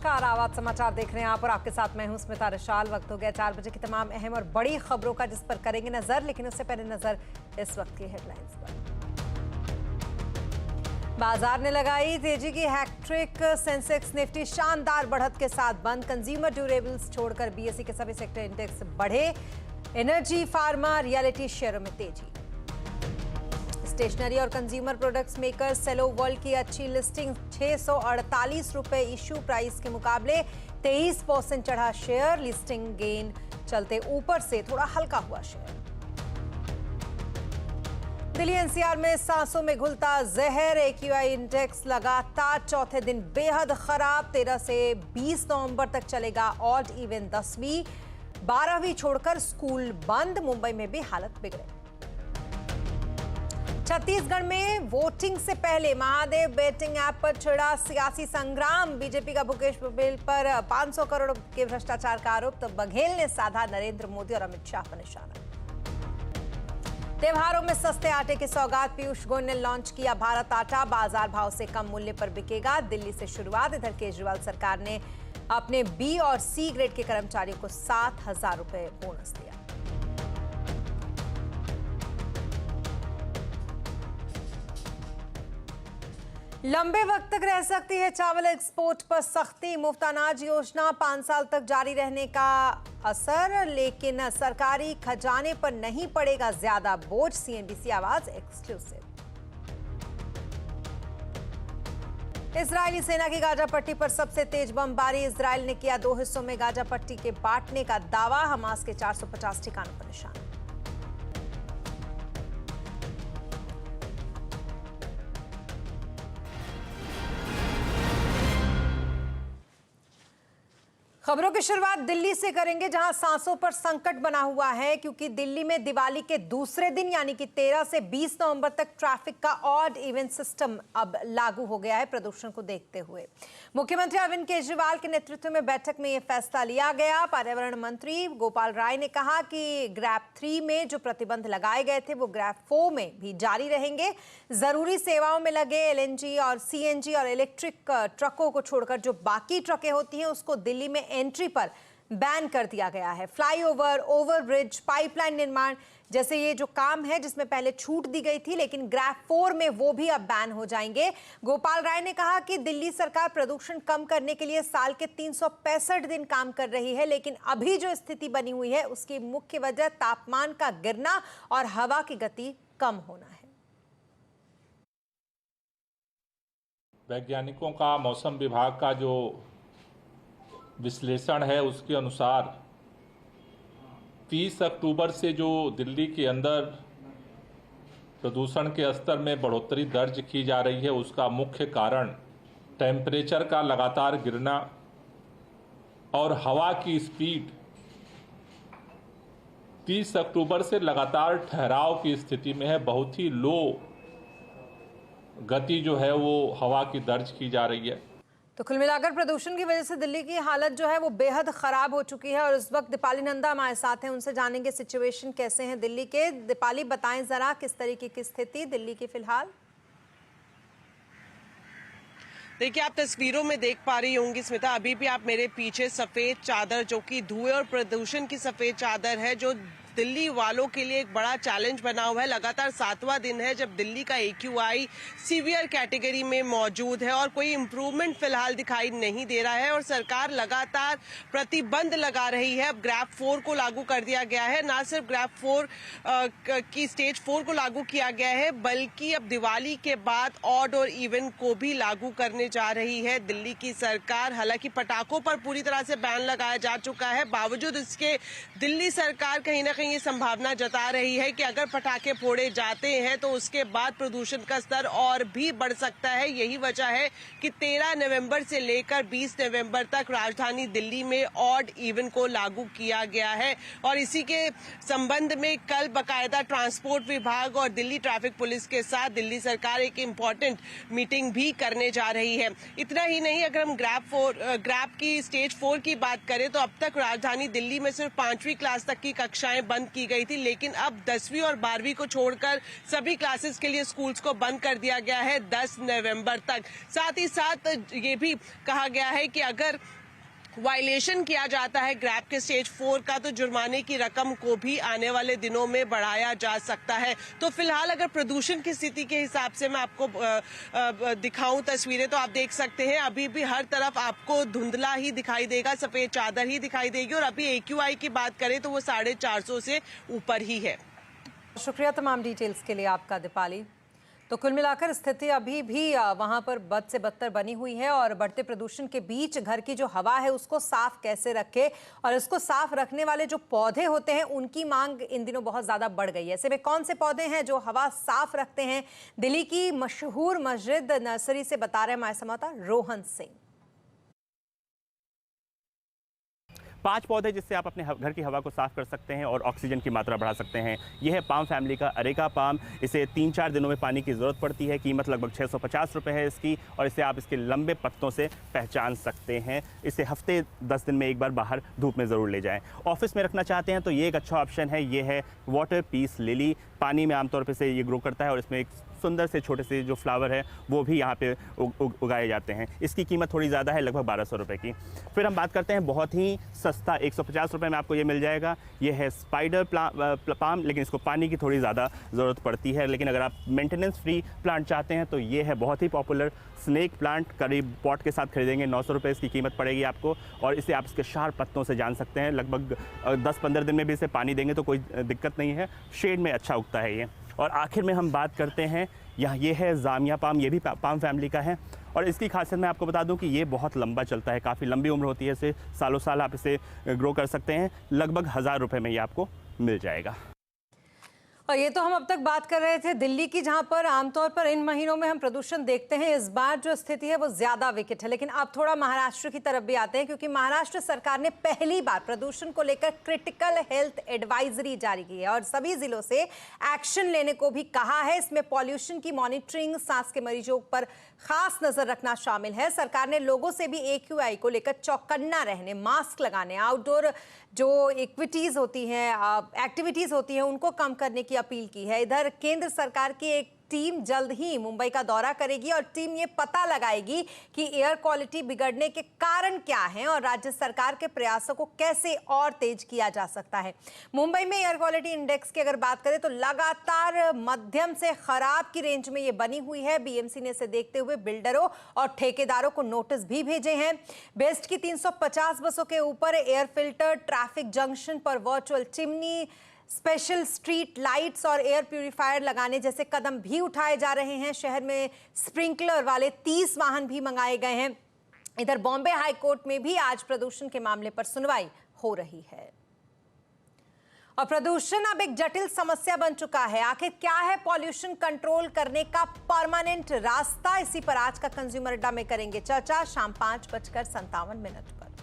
नमस्कार, आवाज समाचार देख रहे हैं आप और आपके साथ मैं हूं स्मिता रशाल। वक्त हो गया 4 बजे की तमाम अहम और बड़ी खबरों का, जिस पर करेंगे नजर। लेकिन उससे पहले नजर इस वक्त की हेडलाइंस पर। बाजार ने लगाई तेजी की हैट्रिक, सेंसेक्स निफ्टी शानदार बढ़त के साथ बंद। कंज्यूमर ड्यूरेबल्स छोड़कर बीएसई के सभी सेक्टर इंडेक्स बढ़े। एनर्जी, फार्मा, रियलिटी शेयरों में तेजी। स्टेशनरी और consumer products maker Cello World की अच्छी लिस्टिंग, 648 रुपए इश्यू प्राइस के मुकाबले 23% चढ़ा शेयर। लिस्टिंग गेन चलते ऊपर से थोड़ा हल्का हुआ शेयर। दिल्ली एनसीआर में सांसों में घुलता जहर, एक्यूआई इंडेक्स लगातार चौथे दिन बेहद खराब। 13 से 20 नवंबर तक चलेगा ऑड इवन 10वीं 12वीं छोड़कर स्कूल बंद। मुंबई में भी हालत बिगड़े। छत्तीसगढ़ में वोटिंग से पहले महादेव बेटिंग ऐप पर छिड़ा सियासी संग्राम। बीजेपी का भूपेश बघेल पर 500 करोड़ के भ्रष्टाचार का आरोप, तो बघेल ने साधा नरेंद्र मोदी और अमित शाह पर निशाना। त्योहारों में सस्ते आटे की सौगात, पीयूष गोयल ने लॉन्च किया भारत आटा। बाजार भाव से कम मूल्य पर बिकेगा। दिल्ली से शुरुआत। इधर केजरीवाल सरकार ने अपने बी और सी ग्रेड के कर्मचारियों को 7,000 रुपए बोनस दिया। लंबे वक्त तक रह सकती है चावल एक्सपोर्ट पर सख्ती। मुफ्त अनाज योजना 5 साल तक जारी रहने का असर, लेकिन सरकारी खजाने पर नहीं पड़ेगा ज्यादा बोझ। सीएनबीसी आवाज एक्सक्लूसिव। इजरायली सेना की गाजा पट्टी पर सबसे तेज बमबारी। इजरायल ने किया 2 हिस्सों में गाजा पट्टी के बांटने का दावा। हमास के 450 ठिकानों पर निशाना। खबरों की शुरुआत दिल्ली से करेंगे, जहां सांसों पर संकट बना हुआ है, क्योंकि दिल्ली में दिवाली के दूसरे दिन यानी कि 13 से 20 नवंबर तक ट्रैफिक का ऑड इवन सिस्टम अब लागू हो गया है, प्रदूषण को देखते हुए। मुख्यमंत्री अरविंद केजरीवाल के नेतृत्व में बैठक में यह फैसला लिया गया। पर्यावरण मंत्री गोपाल राय ने कहा कि ग्रैप 3 में जो प्रतिबंध लगाए गए थे वो ग्रैप 4 में भी जारी रहेंगे। जरूरी सेवाओं में लगे एलएनजी और सीएनजी और इलेक्ट्रिक ट्रकों को छोड़कर जो बाकी ट्रकें होती हैं उसको दिल्ली में एंट्री पर बैन कर दिया गया है। फ्लाईओवर, ओवरब्रिज, पाइपलाइन निर्माण जैसे ये जो काम है जिसमें पहले छूट दी गई थी, लेकिन ग्रैप 4 में वो भी अब बैन हो जाएंगे। गोपाल राय ने कहा कि दिल्ली सरकार प्रदूषण कम करने के लिए साल के 365 दिन काम कर रही है, लेकिन अभी जो स्थिति बनी हुई है उसकी मुख्य वजह तापमान का गिरना और हवा की गति कम होना है। वैज्ञानिकों का, मौसम विभाग का जो विश्लेषण है उसके अनुसार 30 अक्टूबर से जो दिल्ली के अंदर प्रदूषण के स्तर में बढ़ोतरी दर्ज की जा रही है उसका मुख्य कारण टेम्परेचर का लगातार गिरना और हवा की स्पीड 30 अक्टूबर से लगातार ठहराव की स्थिति में है। बहुत ही लो गति जो है वो हवा की दर्ज की जा रही है। तो कुल मिलाकर प्रदूषण की वजह से दिल्ली की हालत जो है वो बेहद खराब हो चुकी है। और इस वक्त दीपाली नंदा हमारे साथ हैं, उनसे जानेंगे सिचुएशन कैसे हैं दिल्ली के। दीपाली, बताएं जरा किस तरीके की स्थिति दिल्ली की फिलहाल। देखिए, आप तस्वीरों में देख पा रही होंगी स्मिता, अभी भी आप मेरे पीछे सफेद चादर जो कि धुएं और प्रदूषण की सफेद चादर है, जो दिल्ली वालों के लिए एक बड़ा चैलेंज बना हुआ है। लगातार 7वां दिन है जब दिल्ली का एक्यूआई सीवियर कैटेगरी में मौजूद है और कोई इम्प्रूवमेंट फिलहाल दिखाई नहीं दे रहा है और सरकार लगातार प्रतिबंध लगा रही है। अब ग्रैप 4 को लागू कर दिया गया है। ना सिर्फ ग्रैप 4 की स्टेज 4 को लागू किया गया है, बल्कि अब दिवाली के बाद ऑड और इवन को भी लागू करने जा रही है दिल्ली की सरकार। हालांकि पटाखों पर पूरी तरह से बैन लगाया जा चुका है, बावजूद इसके दिल्ली सरकार कहीं ना कहीं ये संभावना जता रही है कि अगर पटाखे फोड़े जाते हैं तो उसके बाद प्रदूषण का स्तर और भी बढ़ सकता है। यही वजह है कि 13 नवंबर से लेकर 20 नवंबर तक राजधानी दिल्ली में ऑड इवन को लागू किया गया है। और इसी के संबंध में कल बकायदा ट्रांसपोर्ट विभाग और दिल्ली ट्रैफिक पुलिस के साथ दिल्ली सरकार एक इम्पोर्टेंट मीटिंग भी करने जा रही है। इतना ही नहीं, अगर हम ग्रैप की स्टेज 4 की बात करें तो अब तक राजधानी दिल्ली में सिर्फ 5वीं क्लास तक की कक्षाएं बंद की गई थी, लेकिन अब 10वीं और 12वीं को छोड़कर सभी क्लासेस के लिए स्कूल्स को बंद कर दिया गया है 10 नवंबर तक। साथ ही साथ ये भी कहा गया है कि अगर वायलेशन किया जाता है ग्रैब के स्टेज 4 का, तो जुर्माने की रकम को भी आने वाले दिनों में बढ़ाया जा सकता है। तो फिलहाल अगर प्रदूषण की स्थिति के हिसाब से मैं आपको दिखाऊं तस्वीरें, तो आप देख सकते हैं अभी भी हर तरफ आपको धुंधला ही दिखाई देगा, सफेद चादर ही दिखाई देगी। और अभी AQI की बात करें तो वो 450 से ऊपर ही है। शुक्रिया तमाम डिटेल्स के लिए आपका दीपाली। तो कुल मिलाकर स्थिति अभी भी वहां पर बद से बदतर बनी हुई है और बढ़ते प्रदूषण के बीच घर की जो हवा है उसको साफ कैसे रखे और इसको साफ रखने वाले जो पौधे होते हैं उनकी मांग इन दिनों बहुत ज्यादा बढ़ गई है। ऐसे में कौन से पौधे हैं जो हवा साफ रखते हैं, दिल्ली की मशहूर मस्जिद नर्सरी से बता रहे हैं हमारे संवाददाता रोहन सिंह। 5 पौधे जिससे आप अपने घर की हवा को साफ कर सकते हैं और ऑक्सीजन की मात्रा बढ़ा सकते हैं। यह है पाम फैमिली का अरेका पाम। इसे 3-4 दिनों में पानी की ज़रूरत पड़ती है। कीमत लगभग 650 रुपये है इसकी और इसे आप इसके लंबे पत्तों से पहचान सकते हैं। इसे हफ्ते 10 दिन में एक बार बाहर धूप में ज़रूर ले जाएं। ऑफिस में रखना चाहते हैं तो ये एक अच्छा ऑप्शन है। ये है वाटर पीस लिली। पानी में आमतौर पर से ये ग्रो करता है और इसमें एक सुंदर से छोटे से जो फ्लावर है वो भी यहाँ पे उगाए जाते हैं। इसकी कीमत थोड़ी ज़्यादा है, लगभग 1200 रुपये की। फिर हम बात करते हैं बहुत ही सस्ता, 150 रुपये में आपको ये मिल जाएगा। ये है स्पाइडर पाम, लेकिन इसको पानी की थोड़ी ज़्यादा ज़रूरत पड़ती है। लेकिन अगर आप मेंटेनेंस फ्री प्लांट चाहते हैं तो ये है बहुत ही पॉपुलर स्नेक प्लांट। करीब पॉट के साथ खरीदेंगे 900 रुपये इसकी कीमत पड़ेगी आपको और इसे आप इसके शार्प पत्तों से जान सकते हैं। लगभग 10-15 दिन में भी इसे पानी देंगे तो कोई दिक्कत नहीं है। शेड में अच्छा उगता है ये। और आखिर में हम बात करते हैं ये है जामिया पाम। ये भी पाम फैमिली का है और इसकी खासियत मैं आपको बता दूं कि ये बहुत लंबा चलता है, काफ़ी लंबी उम्र होती है इसे, सालों साल आप इसे ग्रो कर सकते हैं। लगभग 1000 रुपये में ये आपको मिल जाएगा। और ये तो हम अब तक बात कर रहे थे दिल्ली की, जहां पर आमतौर पर इन महीनों में हम प्रदूषण देखते हैं। इस बार जो स्थिति है वो ज्यादा विकट है। लेकिन अब थोड़ा महाराष्ट्र की तरफ भी आते हैं, क्योंकि महाराष्ट्र सरकार ने पहली बार प्रदूषण को लेकर क्रिटिकल हेल्थ एडवाइजरी जारी की है और सभी जिलों से एक्शन लेने को भी कहा है। इसमें पॉल्यूशन की मॉनिटरिंग, सांस के मरीजों पर खास नजर रखना शामिल है। सरकार ने लोगों से भी AQI को लेकर चौकन्ना रहने, मास्क लगाने, आउटडोर जो एक्टिविटीज होती हैं उनको कम करने की अपील की है। इधर केंद्र सरकार की एक टीम जल्द ही मुंबई का दौरा करेगी और टीम ये पता लगाएगी कि एयर क्वालिटी बिगड़ने के कारण क्या हैं और राज्य सरकार के प्रयासों को कैसे और तेज किया जा सकता है। मुंबई में एयर क्वालिटी इंडेक्स की अगर बात करें तो लगातार मध्यम से खराब की रेंज में ये बनी हुई है। BMC ने इसे देखते हुए बिल्डरों और ठेकेदारों को नोटिस भी भेजे हैं। बेस्ट की 350 बसों के ऊपर एयर फिल्टर, ट्रैफिक जंक्शन पर virtual chimney, special street lights और एयर प्यूरिफायर लगाने जैसे कदम भी उठाए जा रहे हैं। शहर में स्प्रिंकलर वाले 30 वाहन भी मंगाए गए हैं। इधर बॉम्बे हाई कोर्ट में भी आज प्रदूषण के मामले पर सुनवाई हो रही है। और प्रदूषण अब एक जटिल समस्या बन चुका है। आखिर क्या है पॉल्यूशन कंट्रोल करने का परमानेंट रास्ता? इसी पर आज का कंज्यूमर अड्डा में करेंगे चर्चा, शाम 5:57 पर।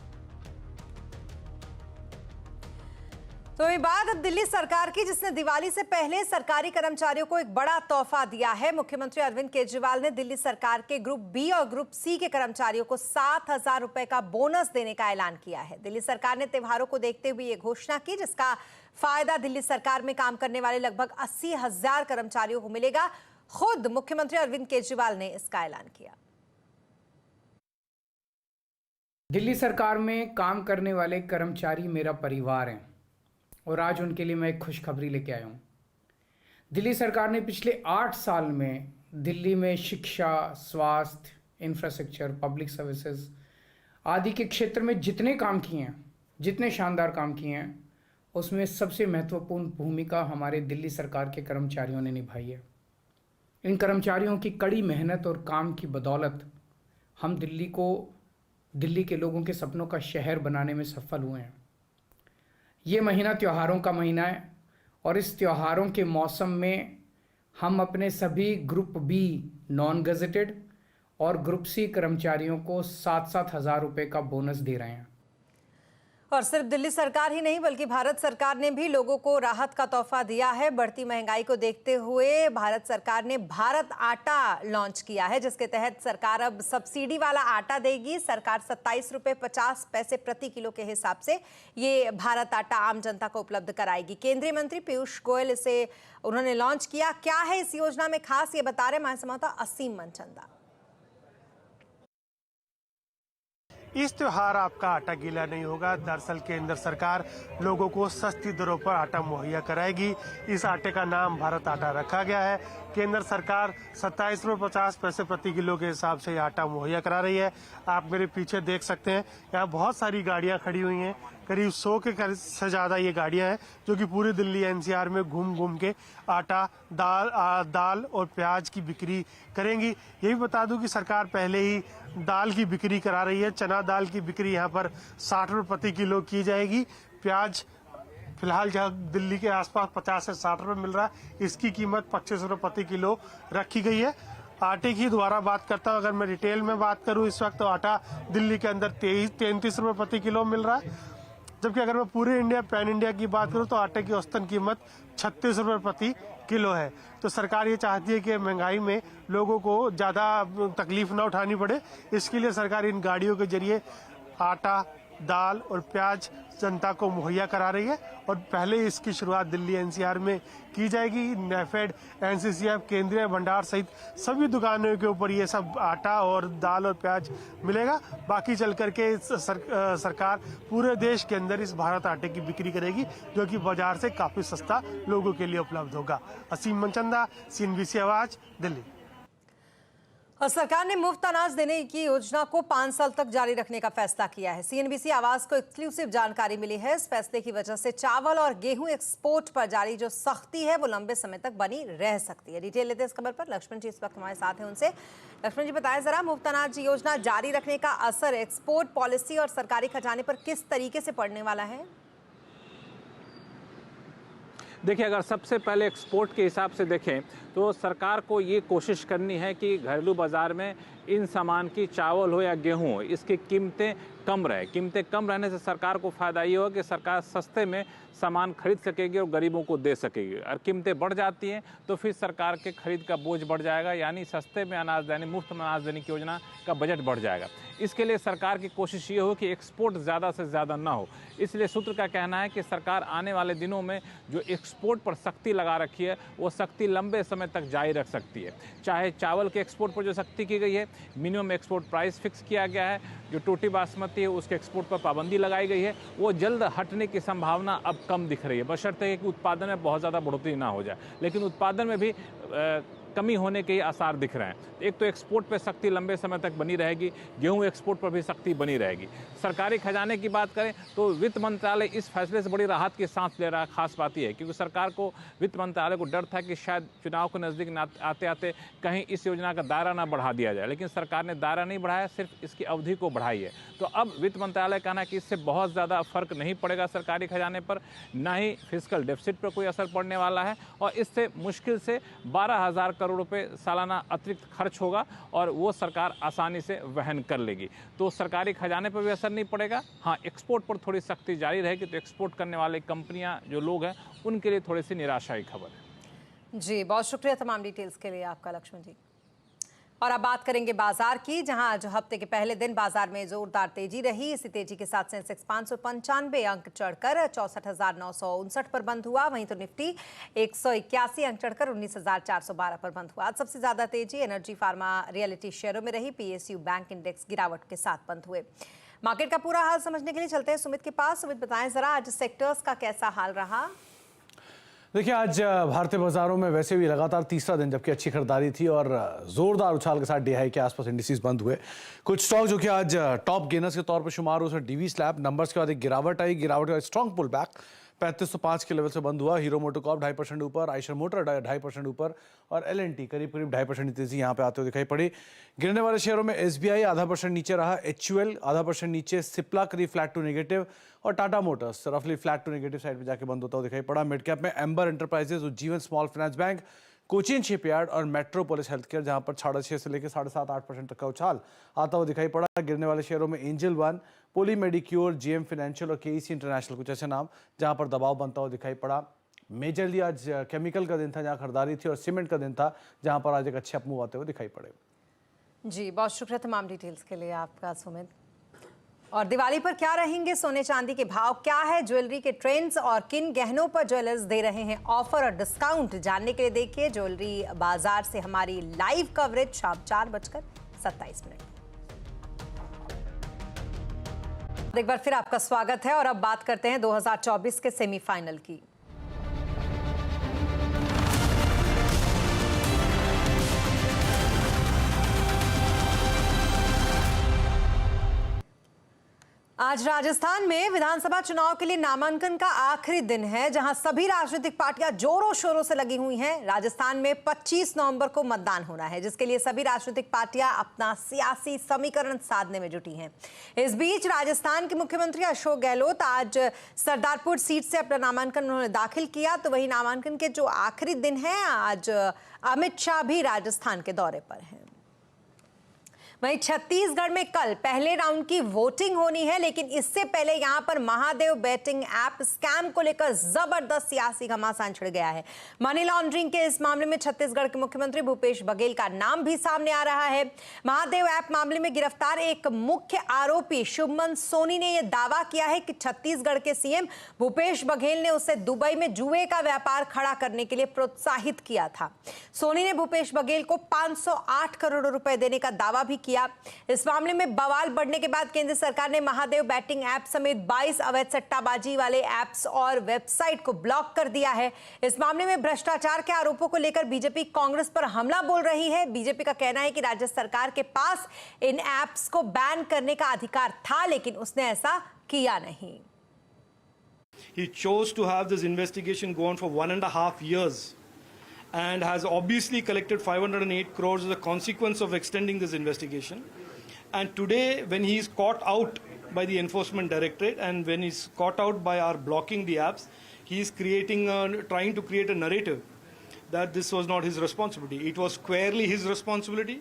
तो ये बात अब दिल्ली सरकार की, जिसने दिवाली से पहले सरकारी कर्मचारियों को एक बड़ा तोहफा दिया है। मुख्यमंत्री अरविंद केजरीवाल ने दिल्ली सरकार के ग्रुप बी और ग्रुप सी के कर्मचारियों को 7,000 रुपए का बोनस देने का ऐलान किया है। दिल्ली सरकार ने त्योहारों को देखते हुए ये घोषणा की, जिसका फायदा दिल्ली सरकार में काम करने वाले लगभग 80,000 कर्मचारियों को मिलेगा। खुद मुख्यमंत्री अरविंद केजरीवाल ने इसका ऐलान किया। दिल्ली सरकार में काम करने वाले कर्मचारी मेरा परिवार हैं और आज उनके लिए मैं एक खुशखबरी लेके आया हूँ। दिल्ली सरकार ने पिछले 8 साल में दिल्ली में शिक्षा, स्वास्थ्य, इंफ्रास्ट्रक्चर, पब्लिक सर्विसेज आदि के क्षेत्र में जितने काम किए हैं, जितने शानदार काम किए हैं, उसमें सबसे महत्वपूर्ण भूमिका हमारे दिल्ली सरकार के कर्मचारियों ने निभाई है। इन कर्मचारियों की कड़ी मेहनत और काम की बदौलत हम दिल्ली के लोगों के सपनों का शहर बनाने में सफल हुए हैं। ये महीना त्योहारों का महीना है और इस त्योहारों के मौसम में हम अपने सभी ग्रुप बी नॉन गजेटेड और ग्रुप सी कर्मचारियों को 7-7 हज़ार रुपये का बोनस दे रहे हैं। और सिर्फ दिल्ली सरकार ही नहीं बल्कि भारत सरकार ने भी लोगों को राहत का तोहफा दिया है। बढ़ती महंगाई को देखते हुए भारत सरकार ने भारत आटा लॉन्च किया है, जिसके तहत सरकार अब सब्सिडी वाला आटा देगी। सरकार 27 रुपये 50 पैसे प्रति किलो के हिसाब से ये भारत आटा आम जनता को उपलब्ध कराएगी। केंद्रीय मंत्री पीयूष गोयल इसे उन्होंने लॉन्च किया। क्या है इस योजना में खास, ये बता रहे हमारे संवाददाता असीम मनचंदा। इस त्योहार आपका आटा गीला नहीं होगा। दरअसल केंद्र सरकार लोगों को सस्ती दरों पर आटा मुहैया कराएगी। इस आटे का नाम भारत आटा रखा गया है। केंद्र सरकार 27.50 प्रति किलो के हिसाब से ये आटा मुहैया करा रही है। आप मेरे पीछे देख सकते हैं, यहाँ बहुत सारी गाड़ियाँ खड़ी हुई हैं। करीब 100 के से ज़्यादा ये गाड़ियाँ हैं जो कि पूरी दिल्ली एनसीआर में घूम घूम के आटा, दाल और प्याज की बिक्री करेंगी। ये भी बता दूं कि सरकार पहले ही दाल की बिक्री करा रही है। चना दाल की बिक्री यहाँ पर 60 रुपये प्रति किलो की जाएगी। प्याज फिलहाल जहाँ दिल्ली के आसपास 50 से 60 रुपये मिल रहा है, इसकी कीमत 25 रुपये प्रति किलो रखी गई है। आटे की दोबारा बात करता हूँ, अगर मैं रिटेल में बात करूँ इस वक्त तो आटा दिल्ली के अंदर 33 रुपये प्रति किलो मिल रहा है। जबकि अगर मैं पूरे इंडिया पैन इंडिया की बात करूं तो आटे की औसतन कीमत 36 रुपये प्रति किलो है। तो सरकार ये चाहती है कि महंगाई में लोगों को ज़्यादा तकलीफ ना उठानी पड़े, इसके लिए सरकार इन गाड़ियों के जरिए आटा, दाल और प्याज जनता को मुहैया करा रही है। और पहले इसकी शुरुआत दिल्ली एनसीआर में की जाएगी। नेफेड, एनसीसीएफ, केंद्रीय भंडार सहित सभी दुकानों के ऊपर ये सब आटा और दाल और प्याज मिलेगा। बाकी चल करके सरकार पूरे देश के अंदर इस भारत आटे की बिक्री करेगी जो कि बाजार से काफी सस्ता लोगों के लिए उपलब्ध होगा। असीम मनचंदा, CNBC आवाज, दिल्ली। और सरकार ने मुफ्त अनाज देने की योजना को 5 साल तक जारी रखने का फैसला किया है। CNBC आवाज को एक्सक्लूसिव जानकारी मिली है। इस फैसले की वजह से चावल और गेहूं एक्सपोर्ट पर जारी जो सख्ती है वो लंबे समय तक बनी रह सकती है। डिटेल लेते हैं इस खबर पर। लक्ष्मण जी इस वक्त हमारे साथ हैं, उनसे लक्ष्मण जी बताएं जरा, मुफ्त अनाज योजना जारी रखने का असर एक्सपोर्ट पॉलिसी और सरकारी खजाने पर किस तरीके से पड़ने वाला है? देखिए, अगर सबसे पहले एक्सपोर्ट के हिसाब से देखें तो सरकार को ये कोशिश करनी है कि घरेलू बाज़ार में इन सामान की, चावल हो या गेहूं हो, इसकी कीमतें कम रहे। कीमतें कम रहने से सरकार को फ़ायदा ये होगा कि सरकार सस्ते में सामान खरीद सकेगी और गरीबों को दे सकेगी। और कीमतें बढ़ जाती हैं तो फिर सरकार के खरीद का बोझ बढ़ जाएगा, यानी सस्ते में अनाज देने, मुफ्त में अनाज देने की योजना का बजट बढ़ जाएगा। इसके लिए सरकार की कोशिश ये हो कि एक्सपोर्ट ज़्यादा से ज़्यादा ना हो। इसलिए सूत्र का कहना है कि सरकार आने वाले दिनों में जो एक्सपोर्ट पर सख्ती लगा रखी है वो सख्ती लंबे समय तक जारी रख सकती है। चाहे चावल के एक्सपोर्ट पर जो सख्ती की गई है, मिनिमम एक्सपोर्ट प्राइस फिक्स किया गया है, जो टोटी बासमती है उसके एक्सपोर्ट पर पाबंदी लगाई गई है, वो जल्द हटने की संभावना अब कम दिख रही है, बशर्ते कि उत्पादन में बहुत ज़्यादा बढ़ोतरी ना हो जाए। लेकिन उत्पादन में भी कमी होने के आसार दिख रहे हैं। एक तो एक्सपोर्ट पे सख्ती लंबे समय तक बनी रहेगी, गेहूं एक्सपोर्ट पर भी सख्ती बनी रहेगी। सरकारी खजाने की बात करें तो वित्त मंत्रालय इस फैसले से बड़ी राहत की सांस ले रहा है। खास बात यह है क्योंकि सरकार को, वित्त मंत्रालय को डर था कि शायद चुनाव के नज़दीक आते आते कहीं इस योजना का दायरा ना बढ़ा दिया जाए, लेकिन सरकार ने दायरा नहीं बढ़ाया, सिर्फ इसकी अवधि को बढ़ाई है। तो अब वित्त मंत्रालय कहना है कि इससे बहुत ज़्यादा फर्क नहीं पड़ेगा सरकारी खजाने पर, ना ही फिस्कल डेफिसिट पर कोई असर पड़ने वाला है, और इससे मुश्किल से 12,000 करोड़ रुपए सालाना अतिरिक्त खर्च होगा और वो सरकार आसानी से वहन कर लेगी। तो सरकारी खजाने पर भी असर नहीं पड़ेगा। हाँ, एक्सपोर्ट पर थोड़ी सख्ती जारी रहेगी, तो एक्सपोर्ट करने वाले कंपनियां जो लोग हैं उनके लिए थोड़ी सी निराशा की खबर है। जी, बहुत शुक्रिया तमाम डिटेल्स के लिए आपका लक्ष्मण जी। और अब बात करेंगे बाजार की, जहां आज हफ्ते के पहले दिन बाजार में जोरदार तेजी रही। इसी तेजी के साथ सेंसेक्स 595 अंक चढ़कर 64,959 पर बंद हुआ। वहीं तो निफ्टी 181 अंक चढ़कर 19,412 पर बंद हुआ। आज सबसे ज्यादा तेजी एनर्जी, फार्मा, रियलिटी शेयरों में रही। PSU बैंक इंडेक्स गिरावट के साथ बंद हुए। मार्केट का पूरा हाल समझने के लिए चलते हैं सुमित के पास। सुमित बताएं जरा, आज सेक्टर्स का कैसा हाल रहा? देखिए, आज भारतीय बाजारों में वैसे भी लगातार तीसरा दिन जबकि अच्छी खरीदारी थी और जोरदार उछाल के साथ डे हाई के आसपास इंडिसेस बंद हुए। कुछ स्टॉक जो कि आज टॉप गेनर्स के तौर पर शुमार हुए, उसमें डीवी स्लैब नंबर्स के बाद एक गिरावट आई। गिरावट का स्ट्रॉन्ग पुल बैक 3505 के लेवल से बंद हुआ। हीरो मोटोकॉर्प 2.5% ऊपर, आइशर मोटर 2.5% ऊपर और LNT करीब 2.5% तेजी यहाँ पे आते हुए दिखाई पड़ी। गिरने वाले शेयरों में SBI 0.5% नीचे रहा, HUL 0.5% नीचे, सिप्ला करीब फ्लैट टू नेगेटिव और टाटा मोटर्स रफली फ्लैट टू नेगेटिव साइड पे जाके बंद होता हुआ दिखाई पड़ा। मिड कैप में amber enterprises, Ujjivan small finance bank, Cochin shipyard और मेट्रोपोलिस हेल्थकेयर जहां पर 6.5 से लेकर 7.5-8% तक का उछाल आता हुआ दिखाई पड़ा। गिरने वाले शेयरों में एंजल वन, पोली मेडिक्योर, GM फाइनेंशियल और KEC इंटरनेशनल, कुछ ऐसे नाम जहां पर दबाव बनता हुआ दिखाई पड़ा। मेजरली आज केमिकल का दिन था जहां खरीदारी थी और सीमेंट का दिन था जहां पर आज एक अच्छे अपमूव आते हुए दिखाई पड़े। जी, बहुत शुक्रिया तमाम डिटेल्स के लिए आपका सुमित। और दिवाली पर क्या रहेंगे सोने चांदी के भाव, क्या है ज्वेलरी के ट्रेंड्स और किन गहनों पर ज्वेलर्स दे रहे हैं ऑफर और डिस्काउंट, जानने के लिए देखिए ज्वेलरी बाजार से हमारी लाइव कवरेज शाम 4:27 एक बार फिर आपका स्वागत है और अब बात करते हैं 2024 के सेमीफाइनल की। आज राजस्थान में विधानसभा चुनाव के लिए नामांकन का आखिरी दिन है, जहां सभी राजनीतिक पार्टियां जोरों शोरों से लगी हुई हैं। राजस्थान में 25 नवंबर को मतदान होना है, जिसके लिए सभी राजनीतिक पार्टियां अपना सियासी समीकरण साधने में जुटी हैं। इस बीच राजस्थान के मुख्यमंत्री अशोक गहलोत आज सरदारपुर सीट से अपना नामांकन उन्होंने दाखिल किया। तो वही नामांकन के जो आखिरी दिन है, आज अमित शाह भी राजस्थान के दौरे पर हैं। वहीं छत्तीसगढ़ में कल पहले राउंड की वोटिंग होनी है, लेकिन इससे पहले यहां पर महादेव बैटिंग ऐप स्कैम को लेकर जबरदस्त सियासी घमासान छिड़ गया है। मनी लॉन्ड्रिंग के इस मामले में छत्तीसगढ़ के मुख्यमंत्री भूपेश बघेल का नाम भी सामने आ रहा है। महादेव ऐप मामले में गिरफ्तार एक मुख्य आरोपी शुभमन सोनी ने यह दावा किया है कि छत्तीसगढ़ के सीएम भूपेश बघेल ने उसे दुबई में जुए का व्यापार खड़ा करने के लिए प्रोत्साहित किया था। सोनी ने भूपेश बघेल को 508 करोड़ रुपए देने का दावा भी किया। इस मामले में बवाल बढ़ने के बाद केंद्र सरकार ने महादेव बैटिंग ऐप समेत 22 अवैध सट्टाबाजी वाले ऐप्स और वेबसाइट को ब्लॉक कर दिया है। इस मामले में भ्रष्टाचार के आरोपों को लेकर बीजेपी कांग्रेस पर हमला बोल रही है। बीजेपी का कहना है कि राज्य सरकार के पास इन ऐप्स को बैन करने का अधिकार था, लेकिन उसने ऐसा किया नहीं। He chose to have this investigation go on for 1.5 years. And has obviously collected 508 crores as a consequence of extending this investigation. And today, when he is caught out by the Enforcement Directorate and when he's caught out by our blocking the apps, he is trying to create a narrative that this was not his responsibility. It was squarely his responsibility.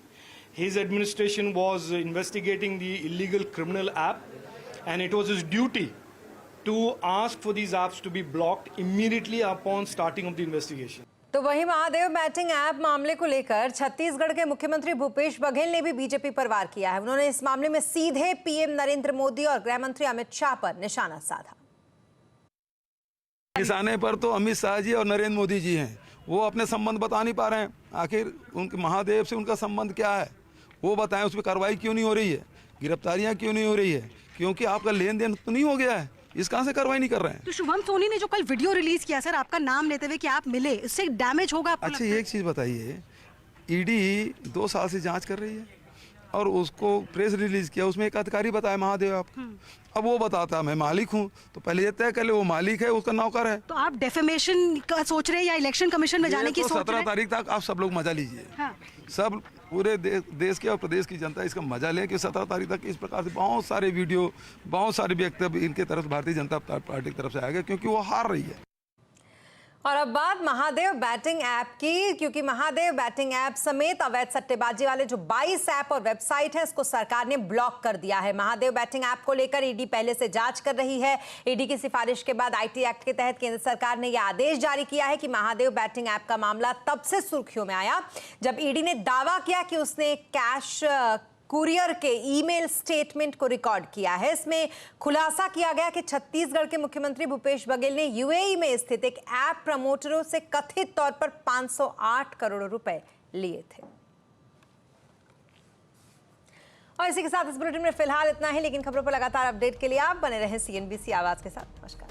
His administration was investigating the illegal criminal app, and it was his duty to ask for these apps to be blocked immediately upon starting of the investigation. तो वहीं Mahadev batting app मामले को लेकर छत्तीसगढ़ के मुख्यमंत्री भूपेश बघेल ने भी BJP पर वार किया है। उन्होंने इस मामले में सीधे पीएम नरेंद्र मोदी और गृह मंत्री अमित शाह पर निशाना साधा। निशाने पर तो अमित शाह जी और नरेंद्र मोदी जी हैं। वो अपने संबंध बता नहीं पा रहे हैं। आखिर उनके महादेव से उनका संबंध क्या है, वो बताएं। उस पर कार्रवाई क्यों नहीं हो रही है, गिरफ्तारियां क्यों नहीं हो रही है? क्योंकि आपका लेन देन तो नहीं हो गया है, इस कहां से कार्रवाई नहीं कर रहे हैं। तो शुभम सोनी ने जो कल वीडियो रिलीज किया सर, आपका नाम लेते हुए कि आप मिले, इससे डैमेज होगा आपको? अच्छा, एक चीज बताइए, ईडी 2 साल से जांच कर रही है और उसको प्रेस रिलीज किया, उसमें एक अधिकारी बताया महादेव आप। अब वो बताता मैं मालिक हूँ, तो पहले ये तय कर ले वो मालिक है, उसका नौकर है। तो आप डेफेमेशन का सोच रहे हैं या इलेक्शन कमीशन में जाने की सोच रहे हैं? 17 तारीख तक आप सब लोग मजा लीजिए। हाँ। सब पूरे देश के और प्रदेश की जनता इसका मजा लें कि 17 तारीख तक इस प्रकार से बहुत सारे वीडियो, बहुत सारे वक्तव्य इनके तरफ भारतीय जनता पार्टी की तरफ से आएगा, क्योंकि वो हार रही है। और अब बात महादेव बैटिंग ऐप की, क्योंकि महादेव बैटिंग ऐप समेत अवैध सट्टेबाजी वाले जो 22 ऐप और वेबसाइट है, इसको सरकार ने ब्लॉक कर दिया है। महादेव बैटिंग ऐप को लेकर ईडी पहले से जांच कर रही है। ईडी की सिफारिश के बाद आईटी एक्ट के तहत केंद्र सरकार ने यह आदेश जारी किया है कि महादेव बैटिंग ऐप का मामला तब से सुर्खियों में आया जब ईडी ने दावा किया कि उसने कैश कुरियर के ईमेल स्टेटमेंट को रिकॉर्ड किया है। इसमें खुलासा किया गया कि छत्तीसगढ़ के मुख्यमंत्री भूपेश बघेल ने यूएई में स्थित एक ऐप प्रमोटरों से कथित तौर पर 508 करोड़ रुपए लिए थे। और इसी के साथ इस बुलेटिन में फिलहाल इतना ही, लेकिन खबरों पर लगातार अपडेट के लिए आप बने रहें सीएनबीसी आवाज के साथ। नमस्कार।